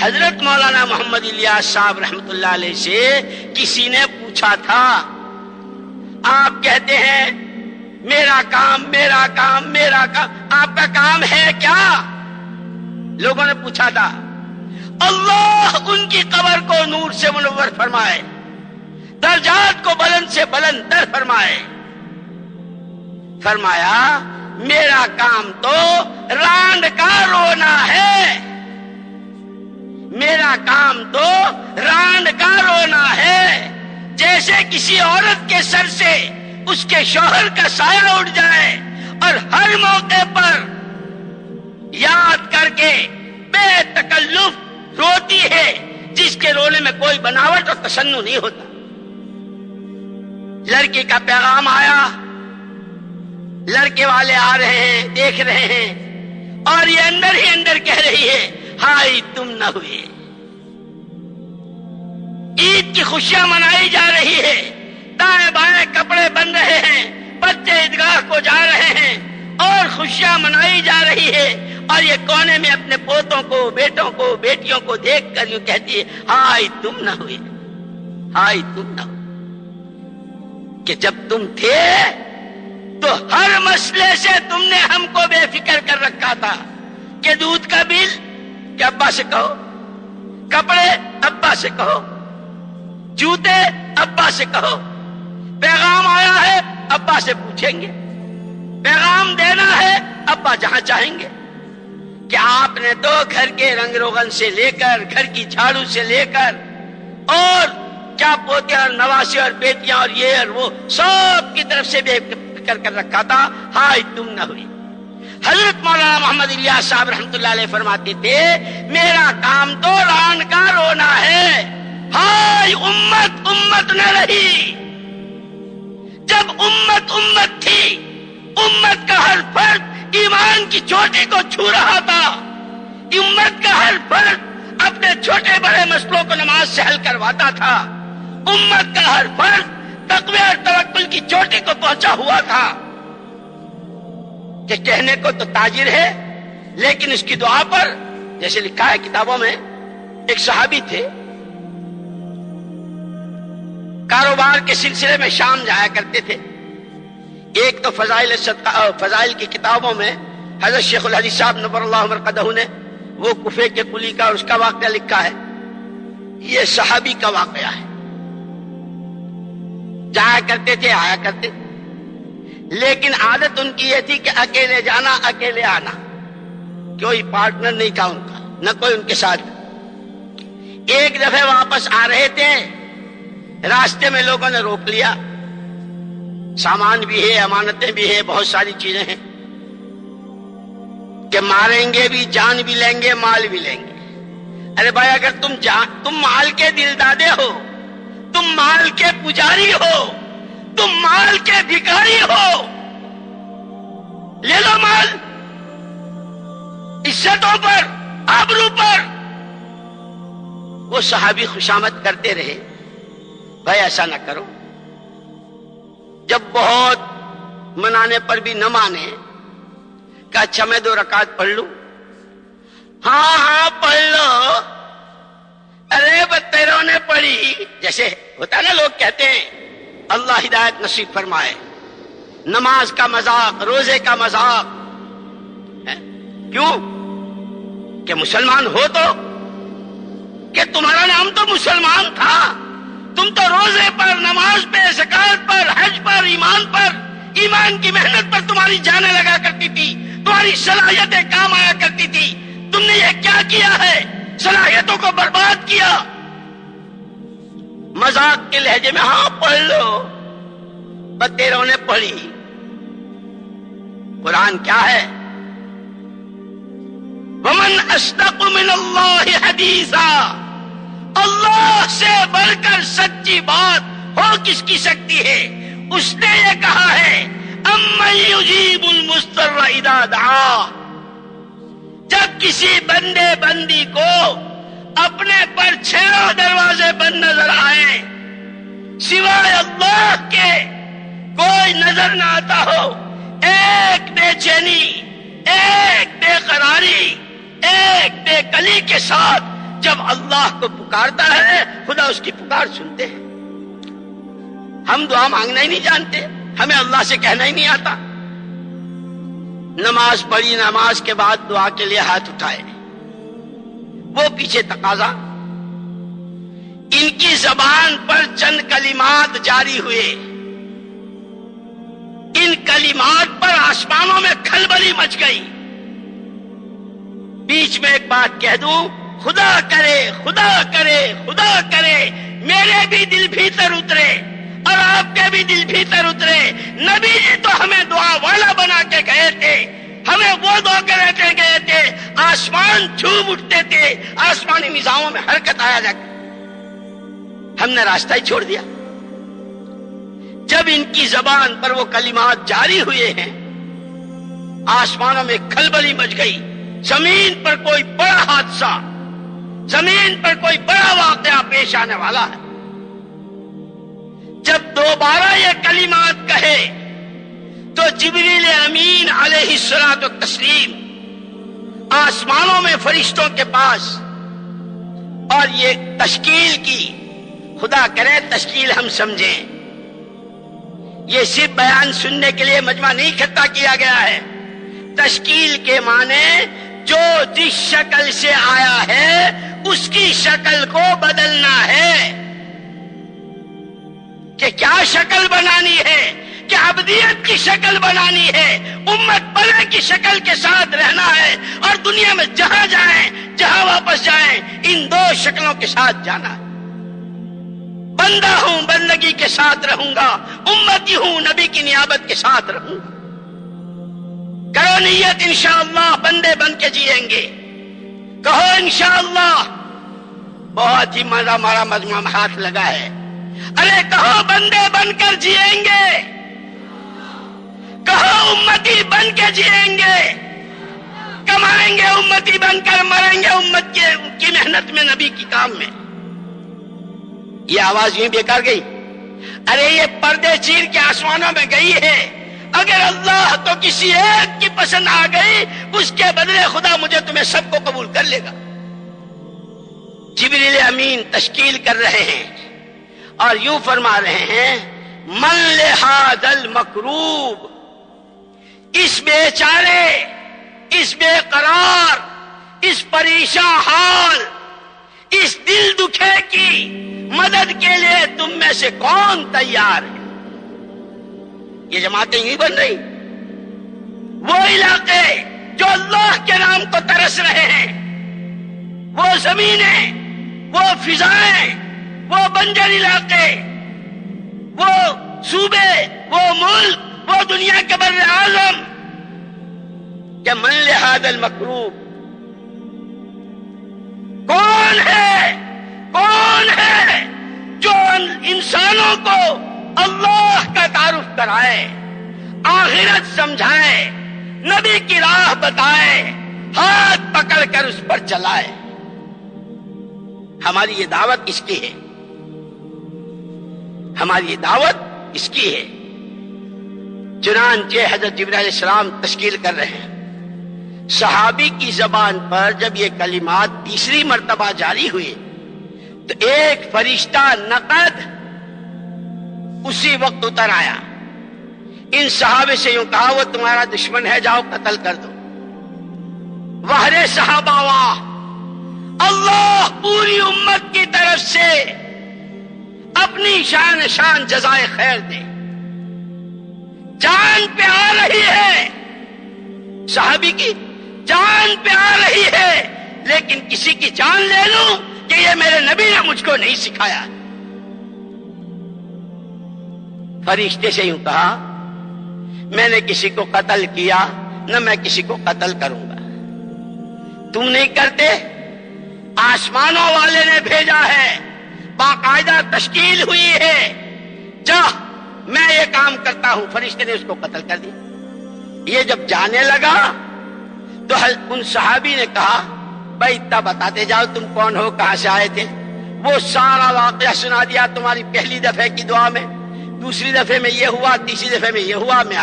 حضرت مولانا محمد الیاس صاحب رحمت اللہ علیہ سے کسی نے پوچھا تھا، آپ کہتے ہیں میرا کام میرا کام میرا کام، آپ کا کام ہے کیا؟ لوگوں نے پوچھا تھا۔ اللہ ان کی قبر کو نور سے منور فرمائے، درجات کو بلند سے بلند تر فرمائے۔ فرمایا میرا کام تو رانڈ کا رونا ہے، میرا کام تو رانڈ کا رونا ہے، جیسے کسی عورت کے سر سے اس کے شوہر کا سایہ اٹھ جائے اور ہر موقع پر یاد کر کے بے تکلف روتی ہے، جس کے رونے میں کوئی بناوٹ اور تصنع نہیں ہوتا۔ لڑکی کا پیغام آیا، لڑکے والے آ رہے ہیں، دیکھ رہے ہیں، اور یہ اندر ہی اندر کہہ رہی ہے ہائے تم نہ ہوئے۔ عید کی خوشیاں منائی جا رہی ہے، دائیں بائیں کپڑے بن رہے ہیں، بچے عیدگاہ کو جا رہے ہیں اور خوشیاں منائی جا رہی ہے، اور یہ کونے میں اپنے پوتوں کو، بیٹوں کو، بیٹیوں کو دیکھ کر یوں کہتی ہے ہائے تم نہ ہوئے، ہائے تم نہ ہوئے، کہ جب تم تھے تو ہر مسئلے سے تم نے ہم کو بے فکر کر رکھا تھا، کہ دودھ کا بل کہ ابا سے کہو، کپڑے ابا سے کہو، جوتے ابا سے کہو، پیغام آیا ہے ابا سے پوچھیں گے، پیغام دینا ہے ابا جہاں چاہیں گے۔ کہ آپ نے تو گھر کے رنگ روغن سے لے کر، گھر کی جھاڑو سے لے کر، اور کیا پوتے اور نواسے اور بیٹیاں اور یہ اور وہ سب کی طرف سے بے فکر کر رکھا تھا، ہائے تم نہ ہوئی۔ حضرت مولانا محمد الیاس صاحب رحمت اللہ علیہ فرماتے تھے میرا کام تو ران کا رونا ہے، ہائے امت امت نہ رہی۔ جب امت امت تھی، امت کا ہر فرد ایمان کی چوٹی کو چھو رہا تھا، امت کا ہر فرد اپنے چھوٹے بڑے مسئلوں کو نماز سے حل کرواتا تھا، امت کا ہر فرد تقوی اور توکل کی چوٹی کو پہنچا ہوا تھا۔ کہ کہنے کو تو تاجر ہے، لیکن اس کی دعا پر جیسے لکھا ہے کتابوں میں، ایک صحابی تھے، کاروبار کے سلسلے میں شام جایا کرتے تھے۔ ایک تو فضائل کی کتابوں میں حضرت شیخ الحدیث صاحب نور اللہ مرقدہ نے وہ کفے کے قلی کا اور اس کا واقعہ لکھا ہے، یہ صحابی کا واقعہ ہے۔ جایا کرتے تھے، آیا کرتے، لیکن عادت ان کی یہ تھی کہ اکیلے جانا اکیلے آنا، کوئی پارٹنر نہیں تھا ان کا، نہ کوئی ان کے ساتھ۔ ایک دفعہ واپس آ رہے تھے، راستے میں لوگوں نے روک لیا، سامان بھی ہے، امانتیں بھی ہے، بہت ساری چیزیں ہیں، کہ ماریں گے بھی، جان بھی لیں گے، مال بھی لیں گے۔ ارے بھائی اگر تم مال کے دل دادے ہو، تم مال کے پجاری ہو، تم مال کے بھکاری ہو، لے لو مال، عزتوں پر، آبرو پر۔ وہ صحابی خوشامد کرتے رہے، بھائی ایسا نہ کرو۔ جب بہت منانے پر بھی نہ مانے، کہ اچھا میں 2 رکعت پڑھ لوں، ہاں ہاں پڑھ لو۔ ارے بتیروں نے پڑھی، جیسے ہوتا ہے نا، لوگ کہتے ہیں اللہ ہدایت نصیب فرمائے، نماز کا مذاق، روزے کا مذاق، کیوں؟ کہ مسلمان ہو تو، کہ تمہارا نام تو مسلمان تھا، تم تو روزے پر، نماز پہ، زکات پر، حج پر، ایمان پر، ایمان کی محنت پر تمہاری جانیں لگا کرتی تھی، تمہاری صلاحیتیں کام آیا کرتی تھی۔ تم نے یہ کیا کیا ہے؟ صلاحیتوں کو برباد کیا۔ مذاق کے لہجے میں ہاں پڑھ لو، بتیروں نے پڑھی۔ قرآن کیا ہے؟ وَمَنْ أَصْدَقُ مِنَ اللَّهِ حَدِيثًا، اللہ سے بڑھ کر سچی بات ہو کس کی سکتی ہے؟ اس نے یہ کہا ہے اَمَّن يُجِيبُ الْمُضْطَرَّ إِذَا دَعَاهُ، جب کسی بندے بندی کو اپنے پر 6 دروازے بند نظر آئے، سوائے اللہ کے کوئی نظر نہ آتا ہو، ایک بے چینی، ایک بے قراری، ایک بے کلی کے ساتھ جب اللہ کو پکارتا ہے خدا اس کی پکار سنتے ہیں. ہم دعا مانگنا ہی نہیں جانتے, ہمیں اللہ سے کہنا ہی نہیں آتا. نماز پڑھی, نماز کے بعد دعا کے لیے ہاتھ اٹھائے, وہ پیچھے تقاضا. ان کی زبان پر چند کلمات جاری ہوئے, ان کلمات پر آسمانوں میں کھلبلی مچ گئی. بیچ میں ایک بات کہہ دوں, خدا کرے خدا کرے خدا کرے میرے بھی دل بھیتر اترے اور آپ کے بھی دل بھیتر اترے. نبی جی تو ہمیں دعا والا بنا کے گئے تھے, ہمیں وہ دعا کرے کے گئے تھے, آسمان جھوم اٹھتے تھے, آسمانی نظاموں میں حرکت آیا جاتی. ہم نے راستہ ہی چھوڑ دیا. جب ان کی زبان پر وہ کلمات جاری ہوئے ہیں, آسمانوں میں کھلبلی مچ گئی. زمین پر کوئی بڑا حادثہ, زمین پر کوئی بڑا واقعہ پیش آنے والا ہے. جب دوبارہ یہ کلمات کہے تو جبریل امین علیہ الصلوۃ والتسلیم آسمانوں میں فرشتوں کے پاس, اور یہ تشکیل کی, خدا کرے تشکیل ہم سمجھیں, یہ صرف بیان سننے کے لیے مجمع نہیں اکٹھا کیا گیا ہے. تشکیل کے معنی جو جس شکل سے آیا ہے اس کی شکل کو بدلنا ہے. کہ کیا شکل بنانی ہے, کہ ابدیت کی شکل بنانی ہے, امت بلے کی شکل کے ساتھ رہنا ہے, اور دنیا میں جہاں جائیں جہاں واپس جائیں ان دو شکلوں کے ساتھ جانا ہے. بندہ ہوں بندگی کے ساتھ رہوں گا, امتی ہوں نبی کی نیابت کے ساتھ رہوں گا. کرو نیت انشاءاللہ بندے بن کے جیئیں گے, کہو انشاءاللہ. بہت ہی مزہ ہمارا مجمع میں ہاتھ لگا ہے. ارے کہو بندے بن کر جیئیں گے, کہو امتی بن کے جیئیں گے, کمائیں گے امتی بن کر, مریں گے امت کی محنت میں, نبی کی کام میں. یہ آواز یوں بیکار گئی. ارے یہ پردے چیر کے آسمانوں میں گئی ہے. اگر اللہ تو کسی ایک کی پسند آ گئی, اس کے بدلے خدا مجھے تمہیں سب کو قبول کر لے گا. جبریل امین تشکیل کر رہے ہیں اور یوں فرما رہے ہیں, من لہذا المکروب, اس بیچارے, اس بے قرار, اس پریشان حال, اس دل دکھے کی مدد کے لیے تم میں سے کون تیار ہے. یہ جماعتیں یوں بن رہی. وہ علاقے جو اللہ کے نام کو ترس رہے ہیں, وہ زمینیں, وہ فضائیں, وہ بنجر علاقے, وہ صوبے, وہ ملک, وہ دنیا کے بر اعظم, کہ من لہذا المکروب, کون ہے, کون ہے جو انسانوں کو اللہ کا تعارف کرائے, آخرت سمجھائے, نبی کی راہ بتائے, ہاتھ پکڑ کر اس پر چلائے. ہماری یہ دعوت اس کی ہے, ہماری یہ دعوت اس کی ہے. چنانچہ حضرت جبرائیل علیہ السلام تشکیل کر رہے ہیں. صحابی کی زبان پر جب یہ کلمات تیسری مرتبہ جاری ہوئے تو ایک فرشتہ نقد اسی وقت اتر آیا. ان صحابے سے یوں کہا, وہ تمہارا دشمن ہے, جاؤ قتل کر دو. وہرے صحابہ واہ, اللہ پوری امت کی طرف سے اپنی شان جزائے خیر دے. جان پہ آ رہی ہے, صحابی کی جان پہ آ رہی ہے, لیکن کسی کی جان لے لوں کہ یہ میرے نبی نے مجھ کو نہیں سکھایا. فرشتے سے یوں کہا, میں نے کسی کو قتل کیا, نہ میں کسی کو قتل کروں گا. تم نہیں کرتے, آسمانوں والے نے بھیجا ہے, باقاعدہ تشکیل ہوئی ہے, جا میں یہ کام کرتا ہوں. فرشتے نے اس کو قتل کر دیا. یہ جب جانے لگا تو ان صحابی نے کہا, بھائی اتنا بتاتے جاؤ تم کون ہو, کہاں سے آئے تھے. وہ سارا واقعہ سنا دیا تمہاری پہلی دفعہ کی دعا میں, دوسری دفعے میں یہ ہوا, تیسری دفعے میں یہ ہوا. میں